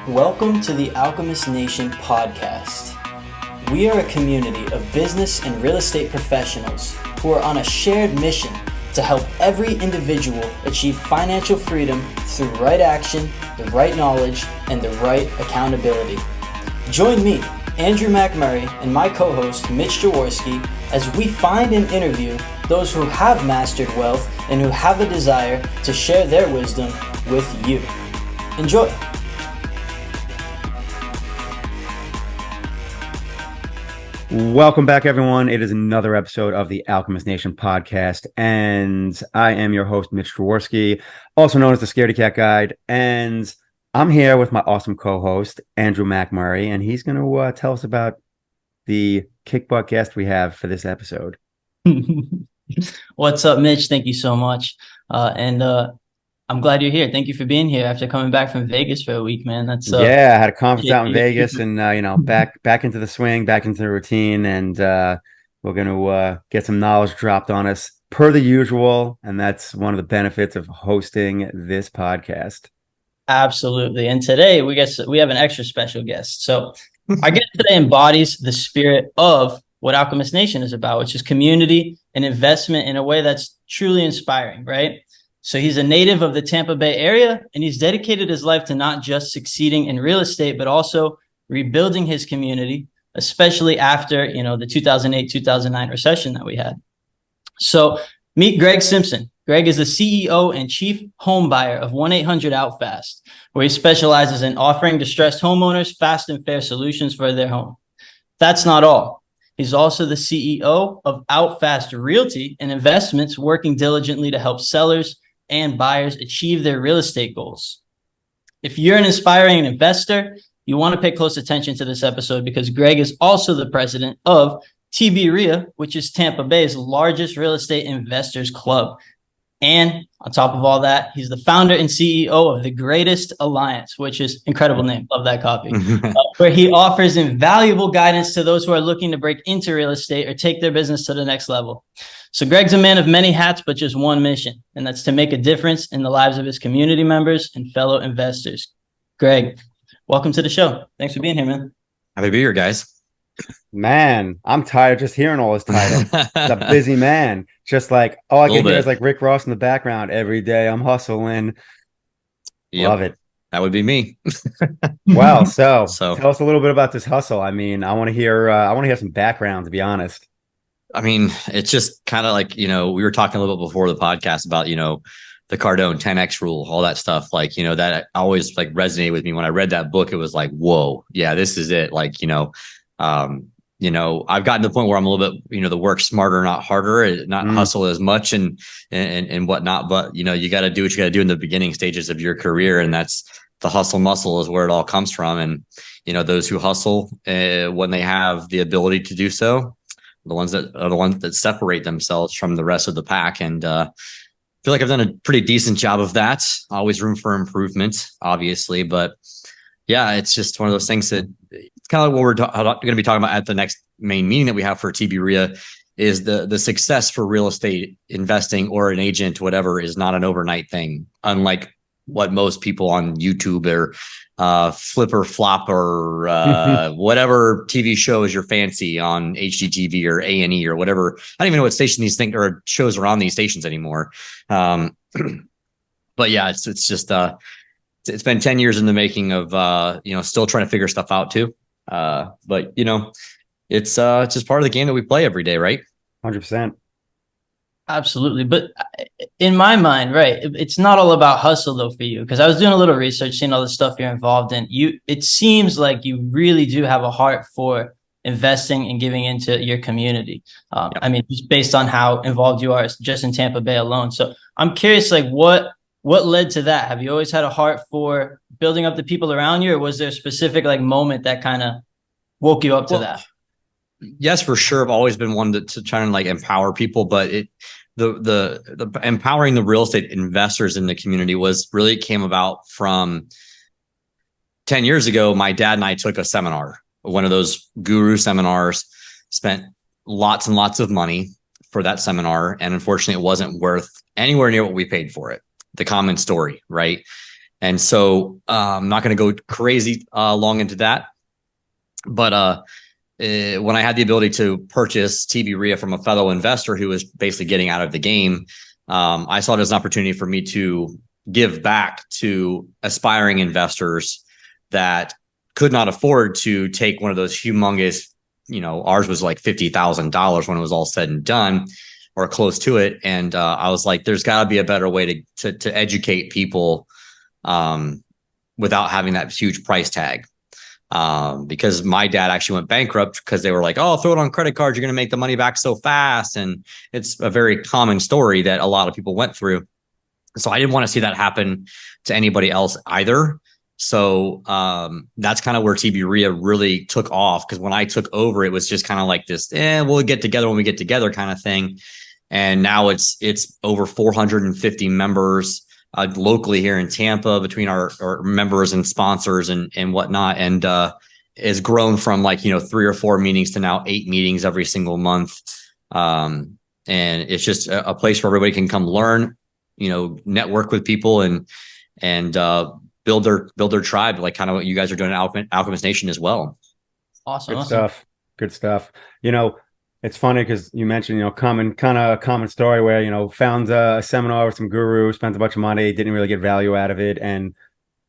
Welcome to the Alchemist Nation podcast. We are a community of business and real estate professionals who are on a shared mission to help every individual achieve financial freedom through right action, the right knowledge, and the right accountability. Join me, Andrew McMurray, and my co-host, Mitch Jaworski, as we find and interview those who have mastered wealth and who have a desire to share their wisdom with you. Enjoy. Welcome back, everyone. It is another episode of the Alchemist Nation podcast, and I am your host, Mitch Jaworski, also known as the Scaredy Cat Guide, and I'm here with my awesome co-host, Andrew McMurray, and he's going to tell us about the kick butt guest we have for this episode. What's up, Mitch? Thank you so much. I'm glad you're here. Thank you for being here after coming back from Vegas for a week, man. I had a conference out in Vegas, and back into the swing, back into the routine, and we're going to get some knowledge dropped on us per the usual, and that's one of the benefits of hosting this podcast. Absolutely. And today we have an extra special guest. So our guest today embodies the spirit of what Alchemist Nation is about, which is community and investment in a way that's truly inspiring, right? So he's a native of the Tampa Bay area, and he's dedicated his life to not just succeeding in real estate, but also rebuilding his community, especially after, the 2008-2009 recession that we had. So meet Greg Simpson. Greg is the CEO and chief home buyer of 1-800-OUT-FAST, where he specializes in offering distressed homeowners fast and fair solutions for their home. That's not all. He's also the CEO of OUT-FAST Realty and Investments, working diligently to help sellers and buyers achieve their real estate goals. If you're an aspiring investor, you want to pay close attention to this episode because Greg is also the president of TB-REIA, which is Tampa Bay's largest real estate investors club. And on top of all that, he's the founder and CEO of The Greatest Alliance, which is incredible name. Love that copy. Where he offers invaluable guidance to those who are looking to break into real estate or take their business to the next level. So Greg's a man of many hats, but just one mission, and that's to make a difference in the lives of his community members and fellow investors. Greg, welcome to the show. Thanks for being here, man. Happy to be here, guys. Man, I'm tired just hearing all this title. It's a busy man. Just like, I can hear is like Rick Ross in the background every day. I'm hustling. Yep. Love it. That would be me. Well, so tell us a little bit about this hustle. I mean, I want to hear some background, to be honest. I mean, it's just kind of like, we were talking a little bit before the podcast about, the Cardone 10X rule, all that stuff. Like, that always like resonated with me. When I read that book, it was like, whoa, yeah, this is it. Like, I've gotten to the point where I'm a little bit, the work smarter, not harder, not hustle as much and whatnot. But, you got to do what you got to do in the beginning stages of your career. And that's the hustle muscle is where it all comes from. And, those who hustle when they have the ability to do so, the ones that separate themselves from the rest of the pack. And I feel like I've done a pretty decent job of that. Always room for improvement, obviously. But yeah, it's just one of those things that it's kind of like what we're going to be talking about at the next main meeting that we have for TB-REIA is the success for real estate investing or an agent, whatever, is not an overnight thing. Unlike what most people on YouTube or Flip or Flop or whatever TV show is your fancy on HGTV or A&E or whatever. I don't even know what station these things or shows are on these stations anymore. But yeah, it's just it's been 10 years in the making of still trying to figure stuff out too. But it's just part of the game that we play every day, right? 100%. Absolutely. But in my mind, right, it's not all about hustle though for you, because I was doing a little research, seeing all the stuff you're involved in. It seems like you really do have a heart for investing and giving into your community. I mean, just based on how involved you are just in Tampa Bay alone. So I'm curious, like what led to that? Have you always had a heart for building up the people around you, or was there a specific like moment that kind of woke you up to that? Yes, for sure. I've always been one to try and like empower people, but the empowering the real estate investors in the community came about from 10 years ago. My dad and I took a seminar, one of those guru seminars, spent lots and lots of money for that seminar. And unfortunately, it wasn't worth anywhere near what we paid for it. The common story, right? And so I'm not going to go crazy long into that. But when I had the ability to purchase TB-RIA from a fellow investor who was basically getting out of the game, I saw it as an opportunity for me to give back to aspiring investors that could not afford to take one of those humongous, ours was like $50,000 when it was all said and done, or close to it. And I was like, there's got to be a better way to educate people without having that huge price tag. Because my dad actually went bankrupt because they were like, oh, throw it on credit cards, you're going to make the money back so fast. And it's a very common story that a lot of people went through. So I didn't want to see that happen to anybody else either. So that's kind of where TB-RIA really took off, because when I took over, it was just kind of like this, we'll get together when we get together kind of thing. And now it's over 450 members locally here in Tampa between our members and sponsors and whatnot. And has grown from 3 or 4 meetings to now 8 meetings every single month. And it's just a place where everybody can come learn, network with people and build their tribe, like kind of what you guys are doing at Alchemist Nation as well. Awesome. Good stuff. It's funny because you mentioned, common story where, found a seminar with some guru, spent a bunch of money, didn't really get value out of it. And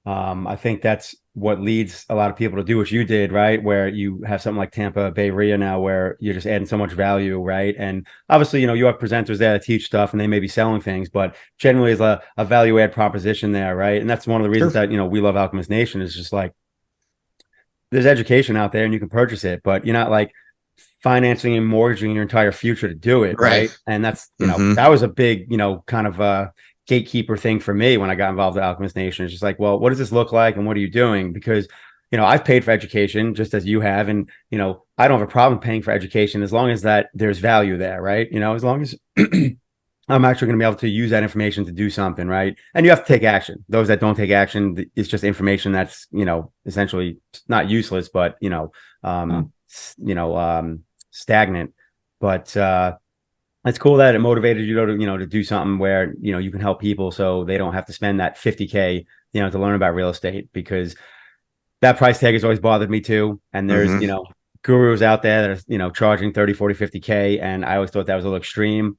I think that's what leads a lot of people to do what you did, right? Where you have something like Tampa Bay RIA now, where you're just adding so much value, right? And obviously, you have presenters there that teach stuff and they may be selling things, but generally is a value add proposition there, right? And that's one of the reasons that, we love Alchemist Nation, is just like, there's education out there and you can purchase it, but you're not like financing and mortgaging your entire future to do it, right? And that's, that was a big, kind of gatekeeper thing for me when I got involved with Alchemist Nation. It's just like, well, what does this look like and what are you doing? Because, I've paid for education just as you have. And, I don't have a problem paying for education as long as that there's value there, right? As long as I'm actually going to be able to use that information to do something, right? And you have to take action. Those that don't take action, it's just information that's, essentially not useless, but, stagnant. But it's cool that it motivated you to do something where you can help people so they don't have to spend that $50K to learn about real estate, because that price tag has always bothered me too. And there's gurus out there that are charging 30, 40, 50K, and I always thought that was a little extreme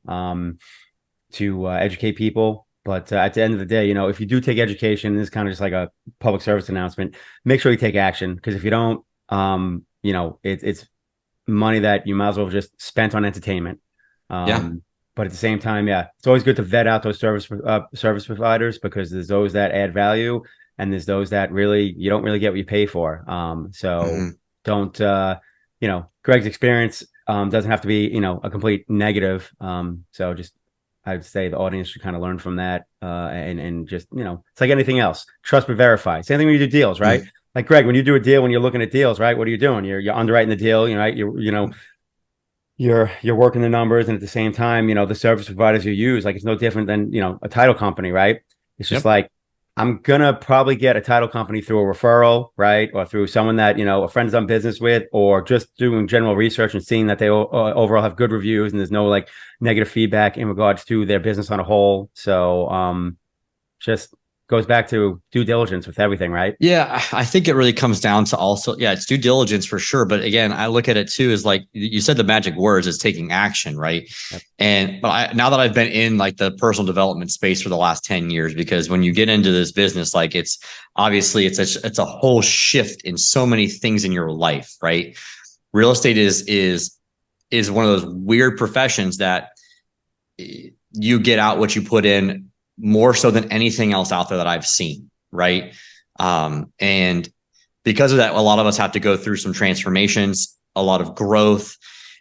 to educate people. But at the end of the day, if you do take education, this is kind of just like a public service announcement, make sure you take action, because if you don't, it's money that you might as well have just spent on entertainment. But at the same time, it's always good to vet out those service providers, because there's those that add value and there's those that really, you don't really get what you pay for. Don't, Greg's experience doesn't have to be, a complete negative. So just, I'd say the audience should kind of learn from that. And just, it's like anything else, trust but verify. Same thing when you do deals, right? Like Greg, when you do a deal, when you're looking at deals, right? What are you doing? You're underwriting the deal, right? You're working the numbers, and at the same time, the service providers you use, like, it's no different than, a title company, right? It's just like, I'm gonna probably get a title company through a referral, right? Or through someone that, a friend's done business with, or just doing general research and seeing that they overall have good reviews and there's no like negative feedback in regards to their business on a whole. So just goes back to due diligence with everything, right? Yeah, I think it really comes down to also, it's due diligence for sure. But again, I look at it too as like you said, the magic words is taking action, right? Yep. But now that I've been in like the personal development space for the last 10 years, because when you get into this business, like it's obviously it's a whole shift in so many things in your life, right? Real estate is one of those weird professions that you get out what you put in, more so than anything else out there that I've seen. Right. And because of that, a lot of us have to go through some transformations, a lot of growth.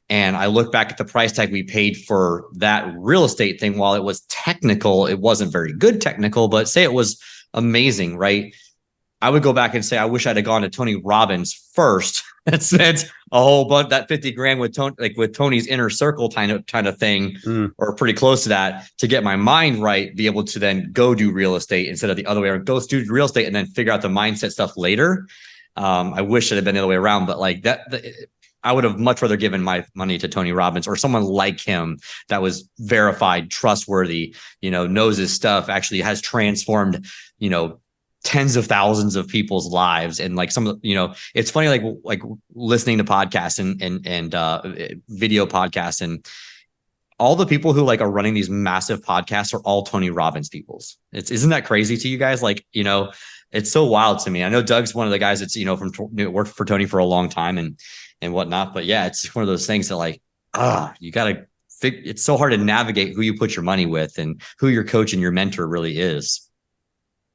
And I look back at the price tag we paid for that real estate thing. While it was technical, it wasn't very good technical, but say it was amazing. Right. I would go back and say, I wish I'd have gone to Tony Robbins first and spent a whole bunch, that 50 grand with Tony, like with Tony's inner circle kind of thing, or pretty close to that, to get my mind right, be able to then go do real estate instead of the other way around, go do real estate and then figure out the mindset stuff later. I wish it had been the other way around, but like that, I would have much rather given my money to Tony Robbins or someone like him that was verified, trustworthy, knows his stuff, actually has transformed, tens of thousands of people's lives. And like some of the, it's funny, like listening to podcasts and video podcasts, and all the people who like are running these massive podcasts are all Tony Robbins peoples. Isn't that crazy to you guys? Like, it's so wild to me. I know Doug's one of the guys that's, worked for Tony for a long time and whatnot, but yeah, it's one of those things that like, you got to it's so hard to navigate who you put your money with and who your coach and your mentor really is.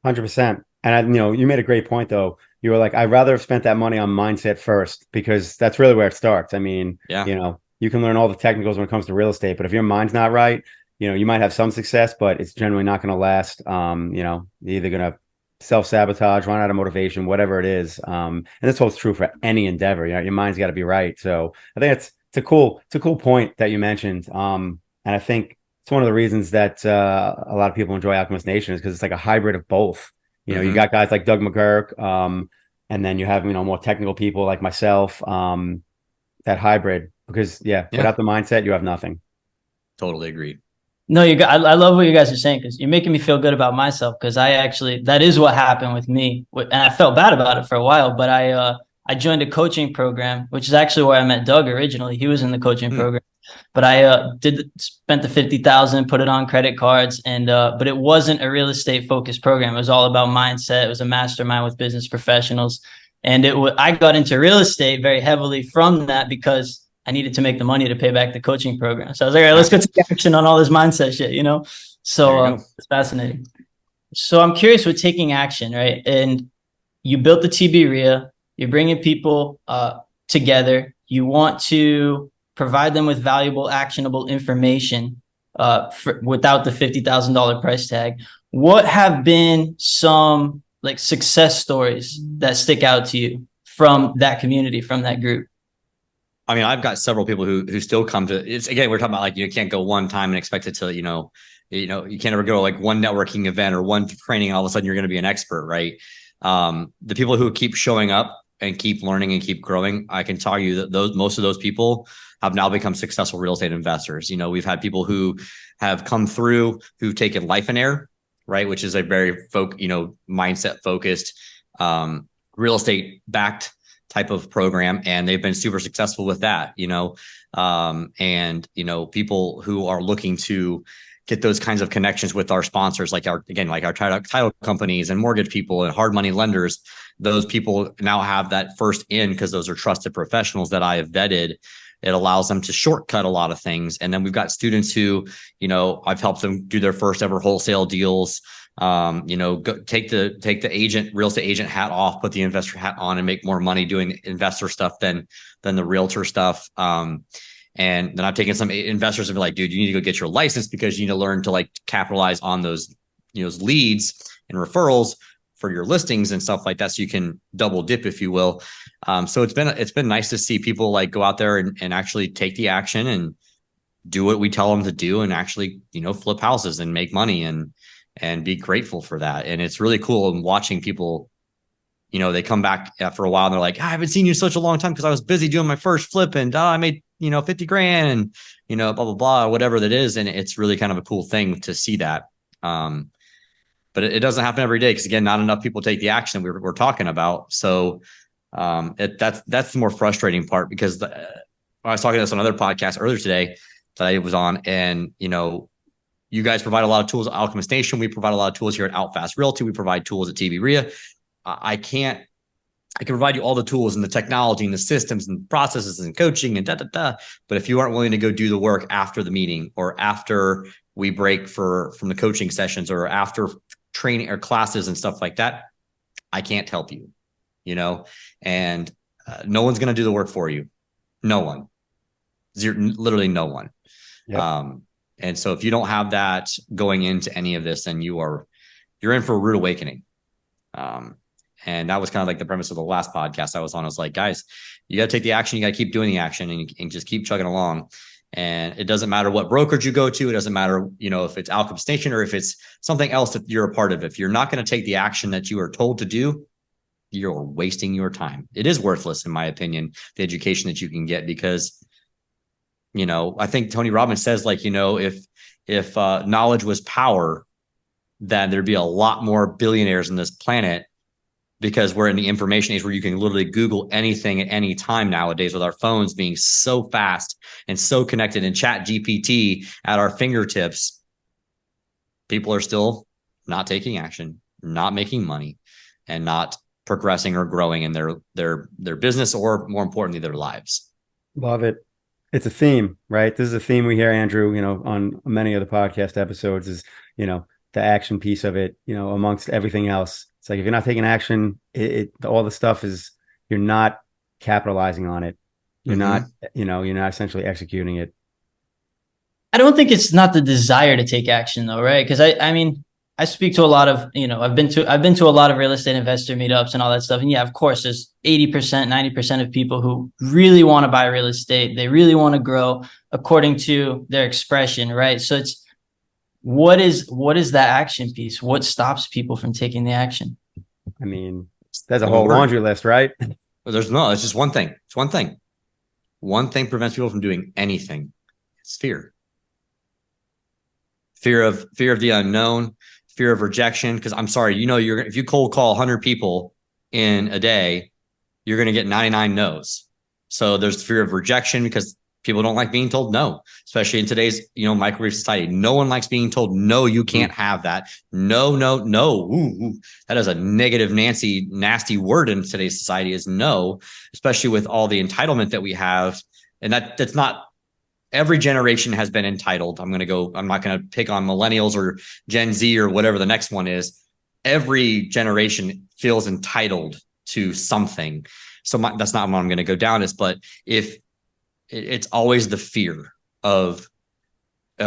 100%. And you made a great point though. You were like, I'd rather have spent that money on mindset first, because that's really where it starts. I mean, yeah. You can learn all the technicals when it comes to real estate, but if your mind's not right, you might have some success, but it's generally not going to last. You're either going to self-sabotage, run out of motivation, whatever it is. And this holds true for any endeavor. Your mind's got to be right. So I think it's a cool point that you mentioned. And I think it's one of the reasons that a lot of people enjoy Alchemist Nation, is because it's like a hybrid of both. You got guys like Doug McGurk, and then you have, more technical people like myself, that hybrid, because without the mindset, you have nothing. Totally agreed. No, I love what you guys are saying, because you're making me feel good about myself, because that is what happened with me. And I felt bad about it for a while, but I joined a coaching program, which is actually where I met Doug originally. He was in the coaching program, but I spent the $50,000, put it on credit cards, and but it wasn't a real estate focused program. It was all about mindset. It was a mastermind with business professionals, and I got into real estate very heavily from that, because I needed to make the money to pay back the coaching program. So I was like, all right, let's go take action on all this mindset shit, So it's fascinating. So I'm curious with taking action, right? And you built the TB RIA. You're bringing people together. You want to provide them with valuable, actionable information without the $50,000 price tag. What have been some like success stories that stick out to you from that community, from that group? I mean, I've got several people who still come to it's. Again, we're talking about like, you can't go one time and expect it to, you can't ever go to like one networking event or one training and all of a sudden you're going to be an expert, right? The people who keep showing up and keep learning and keep growing, I can tell you that most of those people have now become successful real estate investors. We've had people who have come through who've taken Life in Air, right, which is a very mindset focused, real estate backed type of program, and they've been super successful with that. People who are looking to get those kinds of connections with our sponsors, like our title companies and mortgage people and hard money lenders. Those people now have that first in, because those are trusted professionals that I have vetted. It allows them to shortcut a lot of things. And then we've got students who, I've helped them do their first ever wholesale deals. Take the real estate agent hat off, put the investor hat on, and make more money doing investor stuff than the realtor stuff. And then I've taken some investors and be like, dude, you need to go get your license, because you need to learn to like capitalize on those, those leads and referrals for your listings and stuff like that, so you can double dip, if you will. So it's been nice to see people like go out there and actually take the action and do what we tell them to do, and actually, flip houses and make money and be grateful for that. And it's really cool. And watching people, they come back after a while and they're like, I haven't seen you in such a long time because I was busy doing my first flip, and I made, 50 grand and, blah, blah, blah, whatever that is. And it's really kind of a cool thing to see that. But it doesn't happen every day, because again, not enough people take the action we're talking about. So that's the more frustrating part, because I was talking to this on another podcast earlier today that I was on, and, you guys provide a lot of tools at Alchemist Nation. We provide a lot of tools here at Outfast Realty. We provide tools at TB RIA. I can provide you all the tools and the technology and the systems and processes and coaching and But if you aren't willing to go do the work after the meeting, or after we break from the coaching sessions, or after training or classes and stuff like that, I can't help you, and no one's going to do the work for you. No one. Literally no one. Yep. And so if you don't have that going into any of this, then you're in for a rude awakening. And that was kind of like the premise of the last podcast I was on. I was like, guys, you got to take the action. You got to keep doing the action, and just keep chugging along. And it doesn't matter what brokerage you go to. It doesn't matter, if it's Alchemist Nation or if it's something else that you're a part of. If you're not going to take the action that you are told to do, you're wasting your time. It is worthless, in my opinion, the education that you can get, because I think Tony Robbins says, like, if knowledge was power, then there'd be a lot more billionaires in this planet, because we're in the information age where you can literally Google anything at any time nowadays, with our phones being so fast and so connected, and Chat GPT at our fingertips. People are still not taking action, not making money, and not progressing or growing in their business, or more importantly, their lives. Love it. It's a theme, right? This is a theme we hear, Andrew, on many of the podcast episodes, is, the action piece of it, amongst everything else. It's like, if you're not taking action, all the stuff is, you're not capitalizing on it. You're not essentially executing it. I don't think it's not the desire to take action though, right? Because I mean, I speak to a lot of, I've been to a lot of real estate investor meetups and all that stuff. And yeah, of course, there's 80%, 90% of people who really want to buy real estate. They really want to grow according to their expression, right? So it's, what is that action piece? What stops people from taking the action? I mean, there's a whole laundry list, right? It's just one thing. It's one thing. One thing prevents people from doing anything. It's fear. Fear of the unknown, fear of rejection. Because I'm sorry, if you cold call 100 people in a day, you're going to get 99 no's. So there's fear of rejection, because people don't like being told no, especially in today's, microwave society. No one likes being told, no, you can't have that. No, no, no. Ooh. That is a negative, nasty word in today's society, is no, especially with all the entitlement that we have. And that's not, every generation has been entitled. I'm not going to pick on millennials or Gen Z or whatever the next one is. Every generation feels entitled to something. So that's not what I'm going to go down as, but if it's always the fear of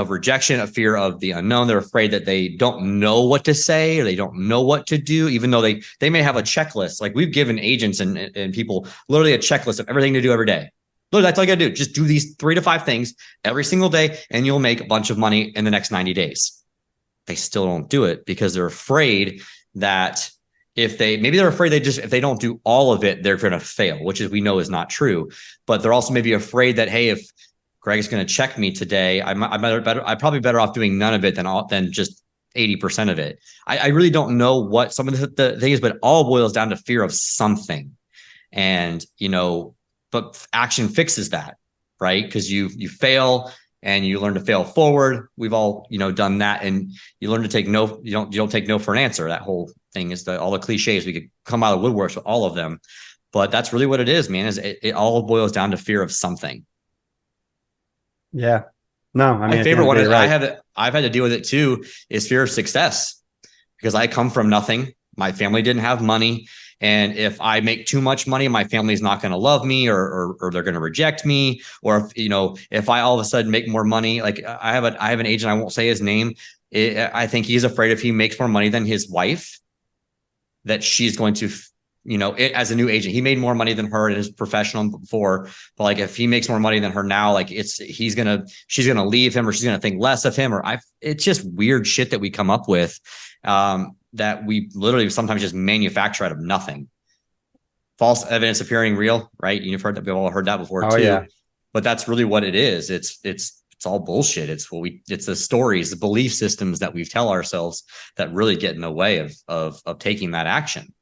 rejection, a fear of the unknown. They're afraid that they don't know what to say, or they don't know what to do, even though they may have a checklist. Like, we've given agents and people literally a checklist of everything to do every day. Look, that's all you got to do. Just do these 3 to 5 things every single day, and you'll make a bunch of money in the next 90 days. They still don't do it because they're afraid that if they don't do all of it, they're going to fail, which we know is not true. But they're also maybe afraid that, hey, if Greg is going to check me today, I'm probably better off doing none of it than just 80% of it. I really don't know what some of the things, but it all boils down to fear of something. And, but action fixes that, right? Because you fail and you learn to fail forward. We've all, done that, and you learn to take no. You don't take no for an answer. That whole thing is all the cliches. We could come out of the woodworks with all of them, but that's really what it is, man. Is it all boils down to fear of something. Yeah. No, I mean, my favorite one is, right. I've had to deal with it too, is fear of success, because I come from nothing. My family didn't have money. And if I make too much money, my family's not going to love me, or they're going to reject me. Or if I all of a sudden make more money, like I have an agent, I won't say his name. I think he's afraid if he makes more money than his wife, that she's going to, as a new agent, he made more money than her in his professional before. But like, if he makes more money than her now, like she's going to leave him, or she's going to think less of him, it's just weird shit that we come up with. That we literally sometimes just manufacture out of nothing. False evidence appearing real, right? You've heard that. We've all heard that before too. Yeah. But that's really what it is. It's all bullshit. It's the stories, the belief systems that we tell ourselves that really get in the way of taking that action.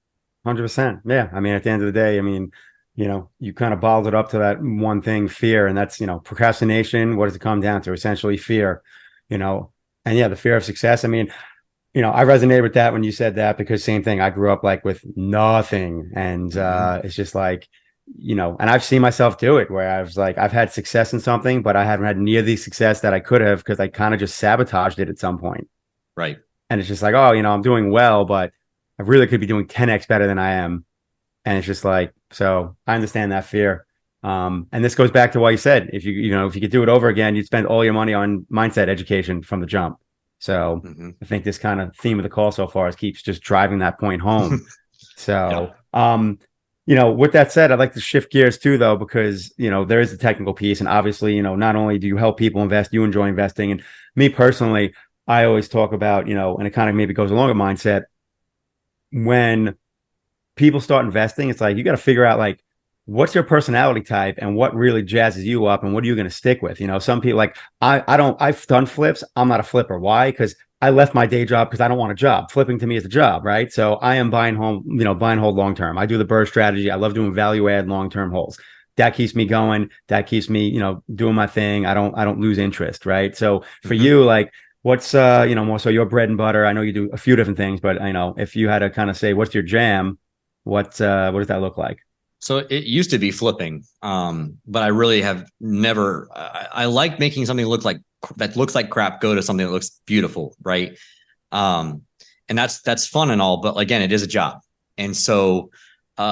100%. Yeah. I mean, at the end of the day, you kind of bottled it up to that one thing, fear. And that's, procrastination. What does it come down to? Essentially fear, and yeah, the fear of success. I mean, I resonated with that when you said that, because same thing. I grew up like with nothing. And it's just like, and I've seen myself do it, where I was like, I've had success in something, but I haven't had near the success that I could have, because I kind of just sabotaged it at some point. Right. And it's just like, oh, I'm doing well, but I really could be doing 10x better than I am. And it's just like, so I understand that fear. And this goes back to what you said. If you could do it over again, you'd spend all your money on mindset education from the jump. So I think this kind of theme of the call so far keeps just driving that point home. So, with that said, I'd like to shift gears too, though, because, there is a technical piece. And obviously, not only do you help people invest, you enjoy investing. And me personally, I always talk about, and it kind of maybe goes along with mindset. When people start investing, it's like, you got to figure out, like, what's your personality type and what really jazzes you up and what are you going to stick with? Some people like I've done flips. I'm not a flipper. Why? Because I left my day job because I don't want a job. Flipping to me is a job, right? So I am buying and hold long term. I do the burr strategy. I love doing value add long term holds. That keeps me going. That keeps me, doing my thing. I don't lose interest, right? So for you, like what's more so your bread and butter? I know you do a few different things, but if you had to kind of say what's your jam, what does that look like? So it used to be flipping, but I really have never. I like making something that looks like crap go to something that looks beautiful, right? And that's fun and all, but again, it is a job. And so we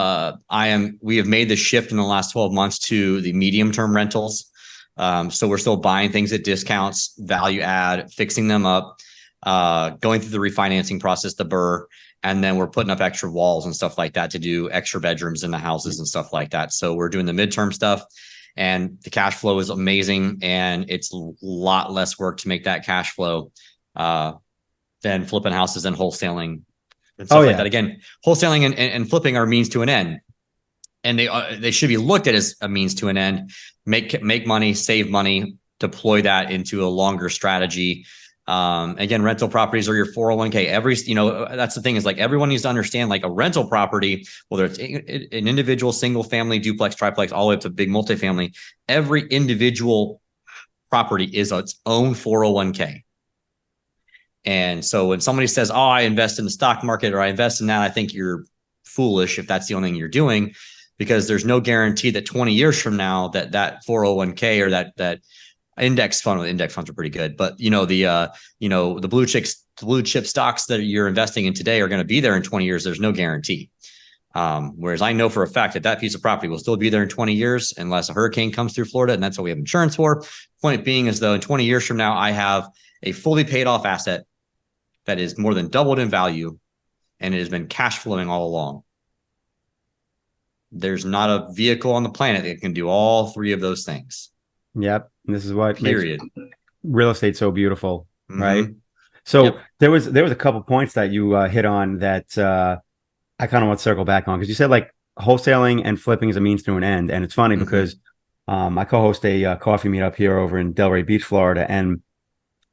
have made the shift in the last 12 months to the medium term rentals. So we're still buying things at discounts, value add, fixing them up, going through the refinancing process, the burr. And then we're putting up extra walls and stuff like that to do extra bedrooms in the houses and stuff like that. So we're doing the midterm stuff and the cash flow is amazing. And it's a lot less work to make that cash flow than flipping houses and wholesaling and stuff like that. Again, wholesaling and flipping are means to an end. And they should be looked at as a means to an end, make money, save money, deploy that into a longer strategy. Again, rental properties are your 401k. That's the thing is like everyone needs to understand like a rental property, whether it's an individual single family, duplex, triplex, all the way up to big multifamily, every individual property is its own 401k. And so when somebody says, oh, I invest in the stock market or I invest in that, I think you're foolish if that's the only thing you're doing, because there's no guarantee that 20 years from now that 401k or that index funds are pretty good, but the blue chip stocks that you're investing in today are going to be there in 20 years. There's no guarantee. Whereas I know for a fact that piece of property will still be there in 20 years unless a hurricane comes through Florida, and that's what we have insurance for. Point being is though in 20 years from now, I have a fully paid off asset that is more than doubled in value, and it has been cash flowing all along. There's not a vehicle on the planet that can do all three of those things. Yep. This is what makes real estate so beautiful, right? So there was a couple points that you hit on that I kind of want to circle back on, because you said like wholesaling and flipping is a means to an end. And it's funny because I co-host a coffee meetup here over in Delray Beach, Florida. And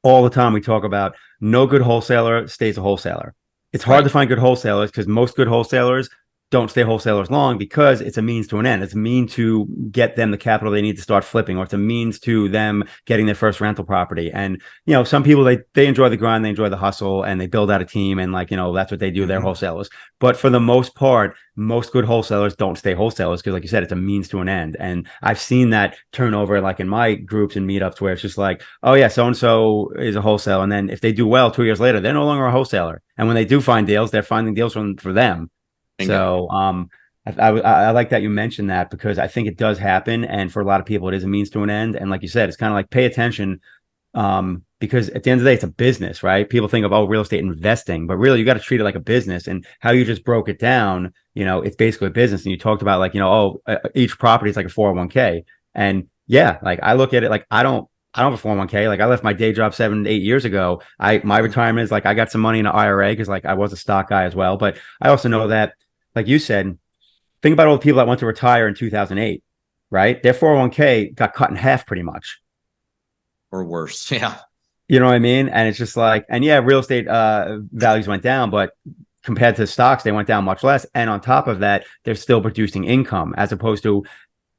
all the time we talk about no good wholesaler stays a wholesaler. It's hard to find good wholesalers because most good wholesalers don't stay wholesalers long because it's a means to an end. It's a mean to get them the capital they need to start flipping, or it's a means to them getting their first rental property. And, some people, they enjoy the grind, they enjoy the hustle, and they build out a team, and that's what they do. They're wholesalers. But for the most part, most good wholesalers don't stay wholesalers because, like you said, it's a means to an end. And I've seen that turnover, like in my groups and meetups, where it's just like, oh yeah, so-and-so is a wholesale. And then if they do well 2 years later, they're no longer a wholesaler. And when they do find deals, they're finding deals for them. So I like that you mentioned that, because I think it does happen. And for a lot of people, it is a means to an end. And like you said, it's kind of like pay attention, because at the end of the day, it's a business, right? People think of, real estate investing, but really you got to treat it like a business. And how you just broke it down, it's basically a business. And you talked about like, each property is like a 401k. And yeah, like I look at it like I don't have a 401k. Like I left my day job 7 to 8 years ago. My retirement is like I got some money in an IRA because like I was a stock guy as well. But I also know that, like you said, think about all the people that went to retire in 2008, right? Their 401k got cut in half pretty much. Or worse. Yeah. You know what I mean? And it's just like, and yeah, real estate values went down, but compared to stocks, they went down much less. And on top of that, they're still producing income, as opposed to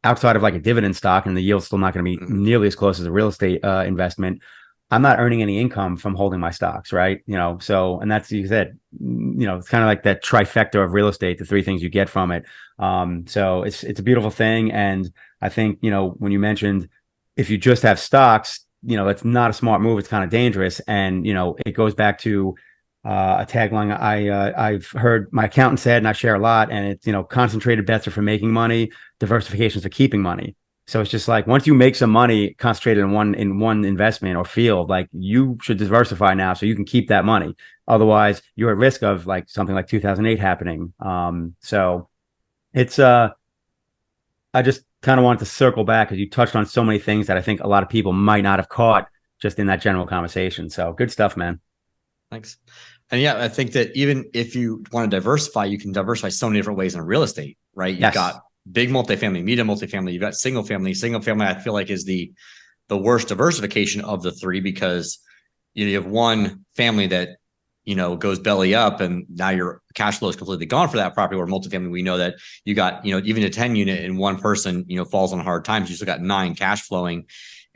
outside of like a dividend stock, and the yield's still not going to be nearly as close as a real estate investment. I'm not earning any income from holding my stocks, right? So, and that's, you said, it's kind of like that trifecta of real estate, the three things you get from it. So it's a beautiful thing. And I think, when you mentioned, if you just have stocks, that's not a smart move. It's kind of dangerous. And, it goes back to a tagline I've heard my accountant said, and I share a lot, and it's, concentrated bets are for making money, diversifications for keeping money. So it's just like, once you make some money concentrated in one investment or field, like you should diversify now so you can keep that money. Otherwise you're at risk of like something like 2008 happening. So it's, I just kind of wanted to circle back because you touched on so many things that I think a lot of people might not have caught just in that general conversation. So good stuff, man. Thanks. And yeah, I think that even if you want to diversify, you can diversify so many different ways in real estate, right? You've got big multifamily, medium multifamily, you've got single family. Single family, I feel like, is the worst diversification of the three, because you have one family that, goes belly up, and now your cash flow is completely gone for that property. Where multifamily, we know that you got, even a 10 unit and one person, falls on hard times, you still got 9 cash flowing.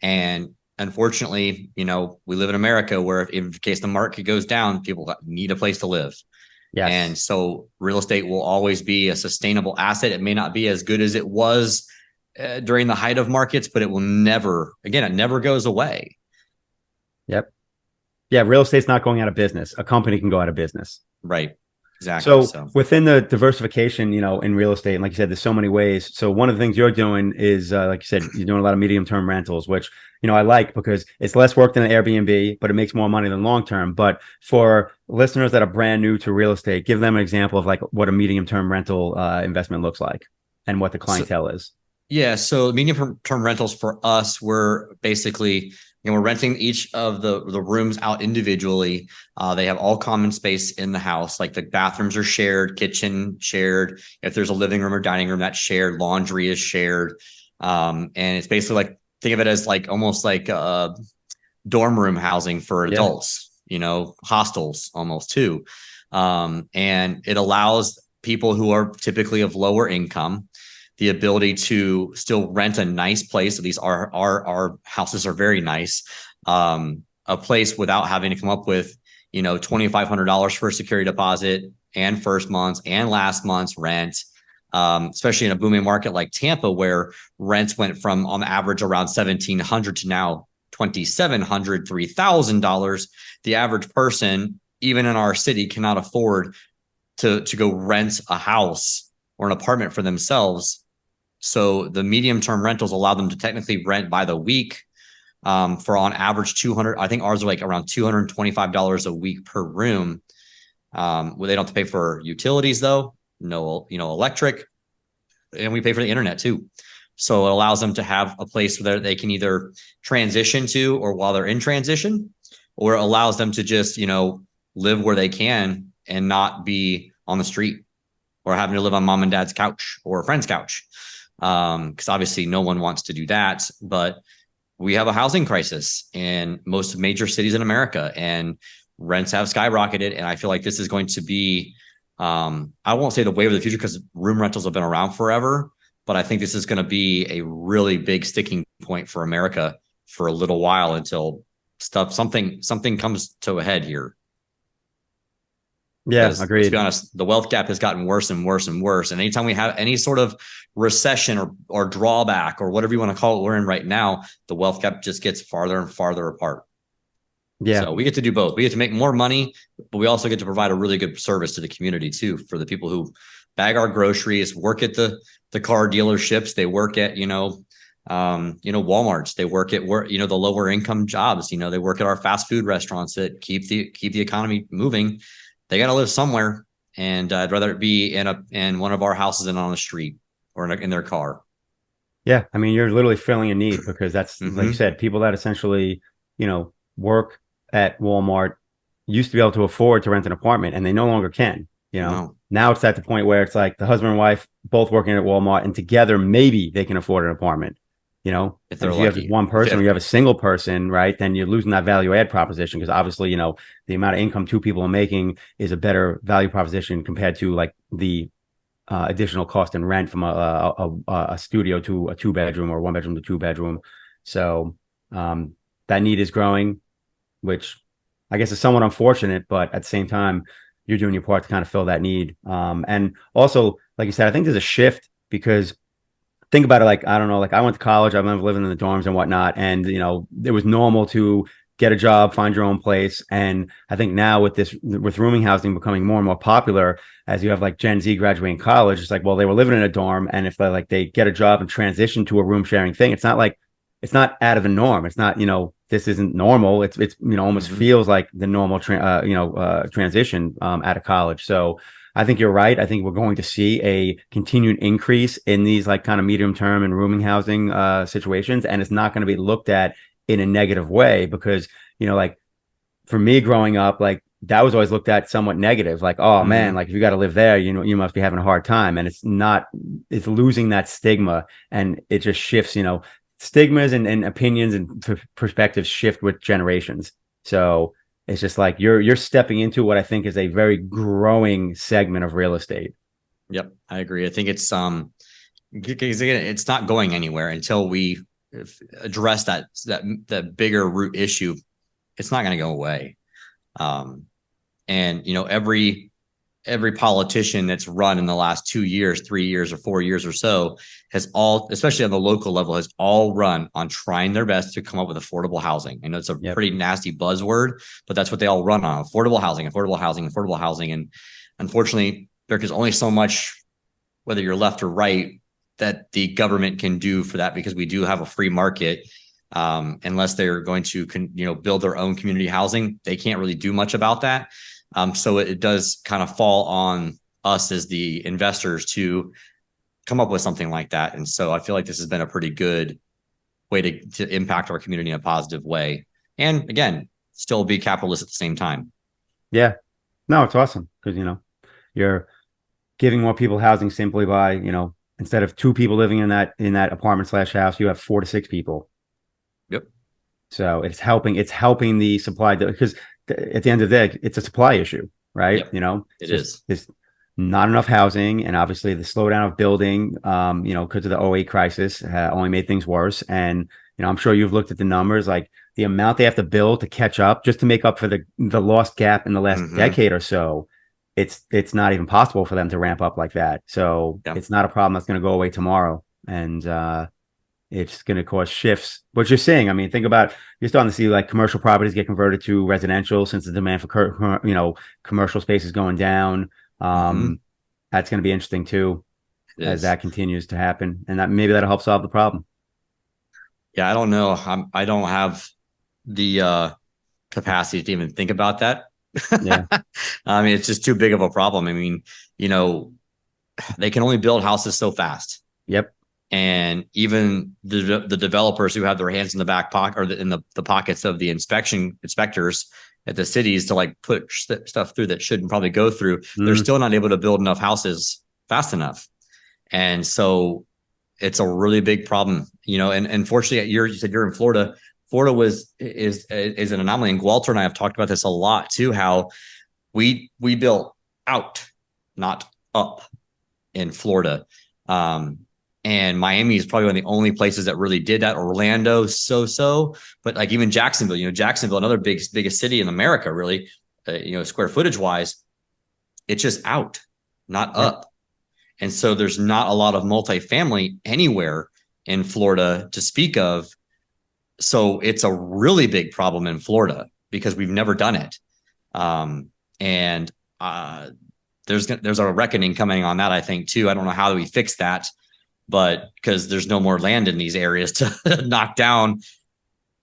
And unfortunately, we live in America where if in case the market goes down, people need a place to live. Yes. And so real estate will always be a sustainable asset. It may not be as good as it was during the height of markets, but it will never, again, it never goes away. Yep. Yeah, real estate's not going out of business. A company can go out of business. Right. Exactly. So within the diversification, in real estate, and like you said, there's so many ways. So one of the things you're doing is, like you said, you're doing a lot of medium-term rentals, which, I like, because it's less work than an Airbnb, but it makes more money than long-term. But for listeners that are brand new to real estate, give them an example of like what a medium-term rental investment looks like and what the clientele is. Yeah. So medium-term rentals for us, we're basically, we're renting each of the rooms out individually. They have all common space in the house. Like the bathrooms are shared, kitchen shared. If there's a living room or dining room, that's shared. Laundry is shared. And it's basically like, think of it as like almost like dorm room housing for adults, hostels almost too. And it allows people who are typically of lower income the ability to still rent a nice place. At least our houses are very nice. A place without having to come up with, $2,500 for a security deposit and first month's and last month's rent. Especially in a booming market like Tampa, where rents went from on average around $1,700 to now $2,700, $3,000. The average person, even in our city, cannot afford to go rent a house or an apartment for themselves. So the medium-term rentals allow them to technically rent by the week for on average 200. I think ours are like around $225 a week per room. Well, they don't have to pay for utilities though. No, electric, and we pay for the internet too. So it allows them to have a place where they can either transition to, or while they're in transition, or it allows them to just, live where they can and not be on the street or having to live on mom and dad's couch or a friend's couch. Because obviously no one wants to do that, but we have a housing crisis in most major cities in America, and rents have skyrocketed. And I feel like this is going to be, I won't say the wave of the future, because room rentals have been around forever, but I think this is going to be a really big sticking point for America for a little while until something comes to a head here. Yeah, agreed. Let's be honest, the wealth gap has gotten worse and worse and worse. And anytime we have any sort of recession or drawback or whatever you want to call it we're in right now, the wealth gap just gets farther and farther apart. Yeah. So we get to do both. We get to make more money, but we also get to provide a really good service to the community too, for the people who bag our groceries, work at the car dealerships. They work at, Walmarts. They work at the lower income jobs. They work at our fast food restaurants that keep the economy moving. They got to live somewhere, and I'd rather it be in one of our houses than on the street or in their car. Yeah, I mean, you're literally filling a need, because that's like you said, people that essentially, work at Walmart used to be able to afford to rent an apartment, and they no longer can. Now it's at the point where it's like the husband and wife both working at Walmart, and together maybe they can afford an apartment. If you have just one person or you have a single person, right, then you're losing that value add proposition, because obviously, the amount of income 2 people are making is a better value proposition compared to like the additional cost in rent from a studio to a 2-bedroom or 1-bedroom to 2-bedroom. So that need is growing, which I guess is somewhat unfortunate, but at the same time, you're doing your part to kind of fill that need. And also, like you said, I think there's a shift, because think about it, like, I don't know, like I went to college, I remember living in the dorms and whatnot, and it was normal to get a job, find your own place. And I think now with rooming housing becoming more and more popular, as you have like Gen Z graduating college, it's like, well, they were living in a dorm, and if they get a job and transition to a room sharing thing, it's not out of the norm. It's not, this isn't normal. It's almost feels like the normal transition out of college. So I think you're right. I think we're going to see a continued increase in these like kind of medium term and rooming housing situations. And it's not going to be looked at in a negative way, because, like for me growing up, like that was always looked at somewhat negative, like, oh man, Mhm. like if you got to live there, you must be having a hard time. And it's losing that stigma, and it just shifts, stigmas and opinions and perspectives shift with generations. So it's just like you're stepping into what I think is a very growing segment of real estate. Yep, I agree. I think because again, it's not going anywhere until we address that bigger root issue. It's not going to go away. And every politician that's run in the last 2 years, 3 years, or 4 years or so has all, especially on the local level, has all run on trying their best to come up with affordable housing. I know it's a pretty nasty buzzword, but that's what they all run on: affordable housing, affordable housing, affordable housing. And unfortunately, there is only so much, whether you're left or right, that the government can do for that, because we do have a free market. Unless they're going to build their own community housing, they can't really do much about that. So it does kind of fall on us as the investors to come up with something like that. And so I feel like this has been a pretty good way to impact our community in a positive way. And again, still be capitalist at the same time. Yeah, no, it's awesome because, you're giving more people housing simply by, instead of 2 people living in that apartment / house, you have 4 to 6 people. Yep. So it's helping the supply, because at the end of the day, it's a supply issue, right? Yep. There's not enough housing, and obviously the slowdown of building, because of the '08 crisis, only made things worse. And I'm sure you've looked at the numbers, like the amount they have to build to catch up, just to make up for the lost gap in the last decade or so. It's not even possible for them to ramp up like that. So it's not a problem that's going to go away tomorrow, and it's going to cause shifts. What you're saying, I mean, think about, you're starting to see like commercial properties get converted to residential since the demand for commercial space is going down. That's going to be interesting too, as that continues to happen, and that maybe that'll help solve the problem. Yeah, I don't know. I don't have the capacity to even think about that. Yeah. I mean, it's just too big of a problem. I mean, they can only build houses so fast. Yep. And even the developers who have their hands in the back pocket, or in the pockets of the inspectors at the cities to like put stuff through that shouldn't probably go through, they're still not able to build enough houses fast enough. And so it's a really big problem, and unfortunately, you said you're in Florida. Florida is an anomaly. And Walter and I have talked about this a lot too, how we built out, not up, in Florida. And Miami is probably one of the only places that really did that. Orlando, so, but like even Jacksonville, another biggest city in America, really, square footage wise, it's just out, not up. And so there's not a lot of multifamily anywhere in Florida to speak of. So it's a really big problem in Florida because we've never done it. And there's a reckoning coming on that, I think, too. I don't know how we fix that, but because there's no more land in these areas to knock down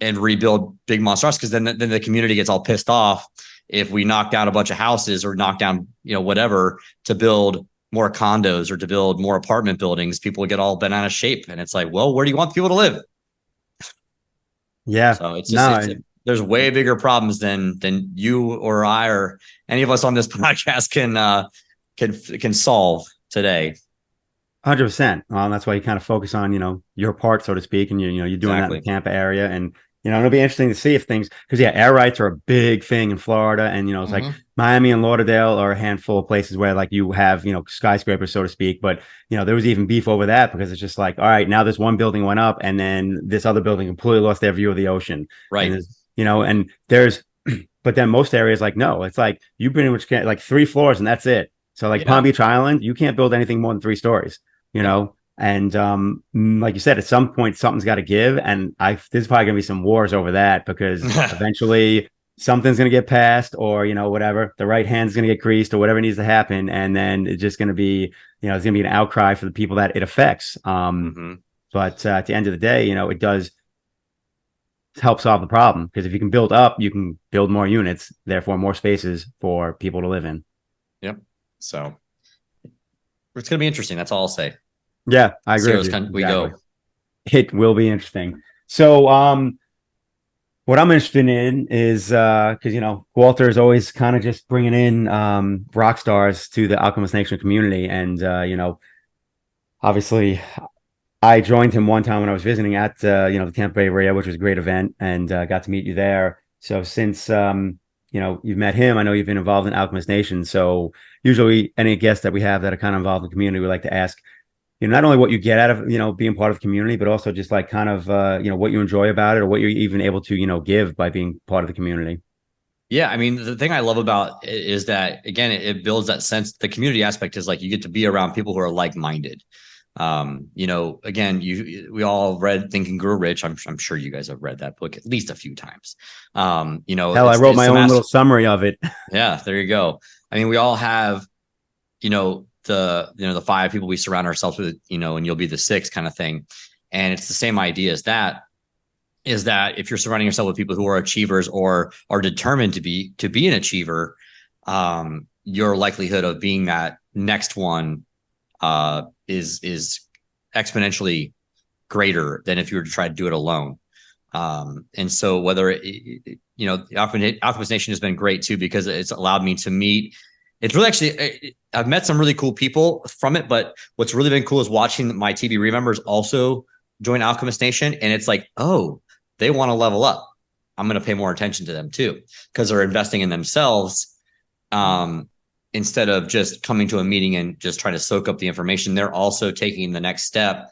and rebuild big monstrosities, because then the community gets all pissed off if we knock down a bunch of houses or knock down, whatever, to build more condos or to build more apartment buildings. People get all bent out of shape. And it's like, well, where do you want people to live? Yeah. So it's just, there's way bigger problems than you or I or any of us on this podcast can solve today. 100%. That's why you kind of focus on, your part, so to speak. And you're doing that in the Tampa area. And, it'll be interesting to see if things, because air rights are a big thing in Florida. And, it's like Miami and Lauderdale are a handful of places where like you have, skyscrapers, so to speak. But, there was even beef over that, because it's just like, all right, now this one building went up and then this other building completely lost their view of the ocean. Right. And there's, but then most areas like, no, it's like you pretty much can't, like 3 floors and that's it. So like Palm Beach Island, you can't build anything more than 3 stories, And like you said, at some point something's got to give, and there's probably gonna be some wars over that, because eventually something's gonna get passed, or whatever, the right hand's gonna get greased, or whatever needs to happen, and then it's just gonna be it's gonna be an outcry for the people that it affects. But at the end of the day, it does help solve the problem, because if you can build up, you can build more units, therefore more spaces for people to live in. Yep. So it's gonna be interesting. That's all I'll say. Yeah, I agree. We go. It will be interesting. So, What I'm interested in is because Walter is always kind of just bringing in rock stars to the Alchemist Nation community, and obviously I joined him one time when I was visiting at the Tampa Bay area, which was a great event, and got to meet you there. So since you've met him, I know you've been involved in Alchemist Nation. So usually any guests that we have that are kind of involved in the community, we like to ask, not only what you get out of being part of the community, but also just like kind of what you enjoy about it, or what you're even able to give by being part of the community. Yeah, I mean, the thing I love about it is that, again, it builds that sense. The community aspect is like you get to be around people who are like-minded. Again, we all read Think and Grow Rich. I'm sure you guys have read that book at least a few times. Hell, I wrote my own little summary of it. Yeah, there you go. I mean, we all have, the 5 people we surround ourselves with, and you'll be the 6 kind of thing. And it's the same idea as that, is that if you're surrounding yourself with people who are achievers or are determined to be an achiever, your likelihood of being that next one is exponentially greater than if you were to try to do it alone. And so whether Alchemist Nation has been great too, because it's allowed me to meet. It's really actually, I've met some really cool people from it, but what's really been cool is watching my TBRE members also join Alchemist Nation. And it's like, oh, they want to level up. I'm going to pay more attention to them too, because they're investing in themselves. Instead of just coming to a meeting and just trying to soak up the information, they're also taking the next step.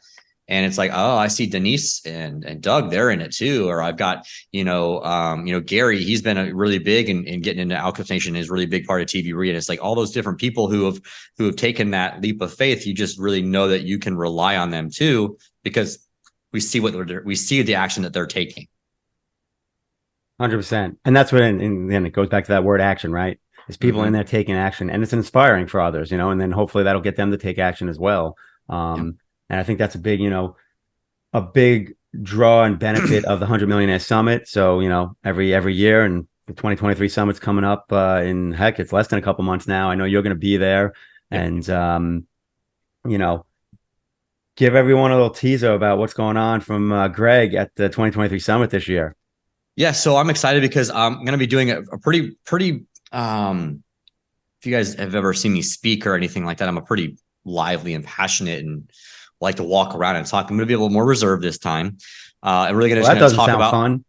And it's like, oh, I see Denise and Doug, they're in it too. Or I've got, Gary, he's been a really big in getting into Alchemist Nation is really big part of TBRE. And it's like all those different people who have taken that leap of faith. You just really know that you can rely on them too, because we see we see the action that they're taking. 100%. And that's what, and then it goes back to that word action, right? There's people in there taking action, and it's inspiring for others, and then hopefully that'll get them to take action as well. And I think that's a big draw and benefit of the 100 Millionaires Summit. So, every year, and the 2023 Summit's coming up it's less than a couple months now. I know you're going to be there, and, give everyone a little teaser about what's going on from Greg at the 2023 Summit this year. Yeah. So I'm excited because I'm going to be doing a pretty, if you guys have ever seen me speak or anything like that, I'm a pretty lively and passionate and like to walk around and talk. I'm going to be a little more reserved this time. I'm really going to talk about fun.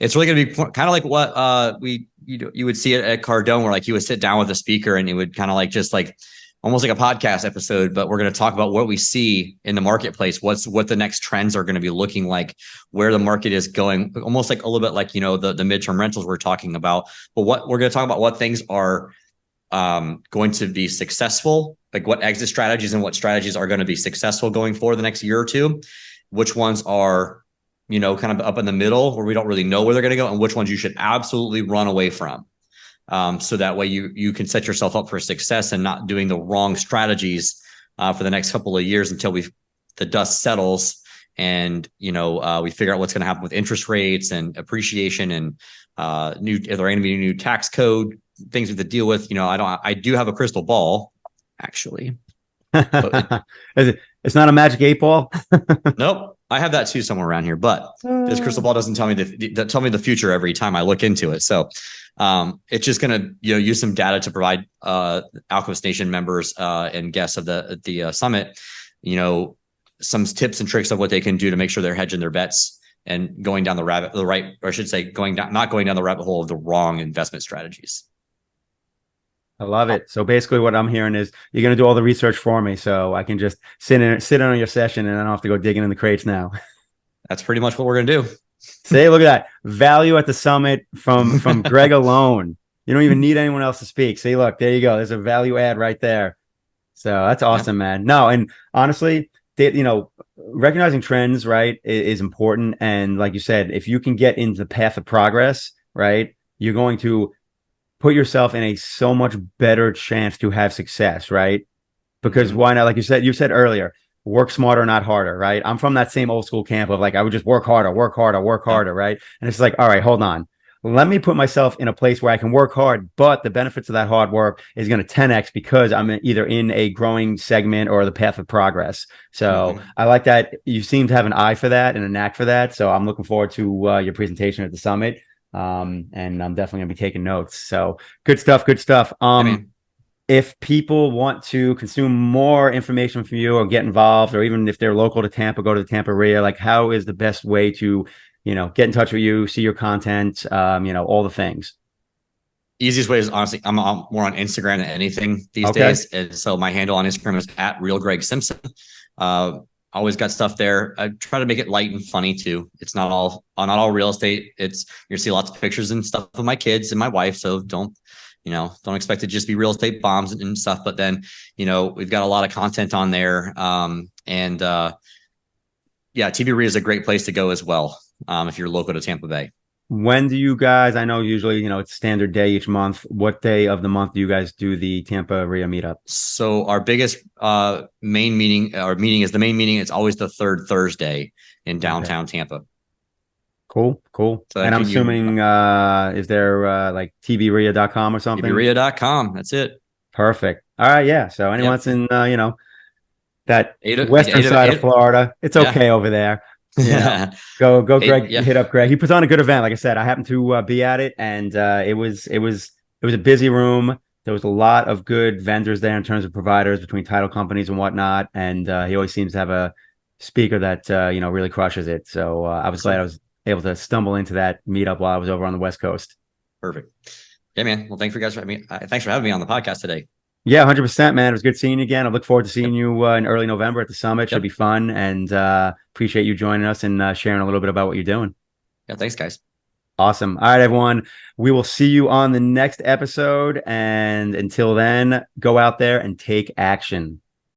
It's really going to be kind of like what you would see at Cardone, where like you would sit down with a speaker and it would kind of like just like almost like a podcast episode, but we're going to talk about what we see in the marketplace, what the next trends are going to be looking like, where the market is going, almost like a little bit like, the midterm rentals we're talking about. But what we're going to talk about, what things are going to be successful, like what exit strategies and what strategies are going to be successful going forward the next year or two, which ones are, kind of up in the middle where we don't really know where they're going to go, and which ones you should absolutely run away from. So that way you can set yourself up for success and not doing the wrong strategies for the next couple of years until the dust settles and we figure out what's going to happen with interest rates and appreciation and are there going to be a new tax code, things we have to deal with. I do have a crystal ball, actually. It's not a magic 8 ball. Nope. I have that too somewhere around here, but this crystal ball doesn't tell me the future every time I look into it. So it's just going to use some data to provide Alchemist Nation members and guests of the summit, some tips and tricks of what they can do to make sure they're hedging their bets and going down not going down the rabbit hole of the wrong investment strategies. I love it. So basically what I'm hearing is you're going to do all the research for me, so I can just sit in on your session and I don't have to go digging in the crates now. That's pretty much what we're going to do. Say, look at that value at the summit from Greg alone. You don't even need anyone else to speak. See, look, there you go. There's a value add right there. So that's awesome, man. No, and honestly, recognizing trends, right, is important. And like you said, if you can get into the path of progress, right, you're going to put yourself in a so much better chance to have success, right? Because why not? Like you said earlier, work smarter, not harder, right? I'm from that same old school camp of like, I would just work harder, right? And it's like, all right, hold on. let me put myself in a place where I can work hard, but the benefits of that hard work is going to 10x because I'm either in a growing segment or the path of progress. So I like that. You seem to have an eye for that and a knack for that. So I'm looking forward to your presentation at the summit. And I'm definitely going to be taking notes. So good stuff. Good stuff. If people want to consume more information from you or get involved, or even if they're local to Tampa, go to the Tampa area, like how is the best way to, get in touch with you, see your content, all the things? Easiest way is honestly, I'm more on Instagram than anything these days. And so my handle on Instagram is @real Greg Simpson. Always got stuff there. I try to make it light and funny too. It's not all real estate. You'll see lots of pictures and stuff of my kids and my wife. So don't expect it to just be real estate bombs and stuff. But then, we've got a lot of content on there. TV REIT is a great place to go as well. If you're local to Tampa Bay. When do you guys, I know usually, it's standard day each month. What day of the month do you guys do the Tampa REIT meetup? So our biggest main meeting, is the main meeting. It's always the third Thursday in downtown Tampa. Cool. So and I'm assuming, is there like tvrea.com or something? tvrea.com. That's it. Perfect. All right. Yeah. So anyone's in, that western side of Florida, it's okay over there. Go Greg, hit up Greg. He puts on a good event. Like I said, I happened to be at it, and it was a busy room. There was a lot of good vendors there in terms of providers between title companies and whatnot. And he always seems to have a speaker that really crushes it. So I was glad I was able to stumble into that meetup while I was over on the West Coast. Perfect. Yeah, man. Well, thanks for having me on the podcast today. Yeah, 100%, man. It was good seeing you again. I look forward to seeing you in early November at the summit. Should be fun, and appreciate you joining us and sharing a little bit about what you're doing. Yeah, thanks, guys. Awesome. All right, everyone. We will see you on the next episode. And until then, go out there and take action.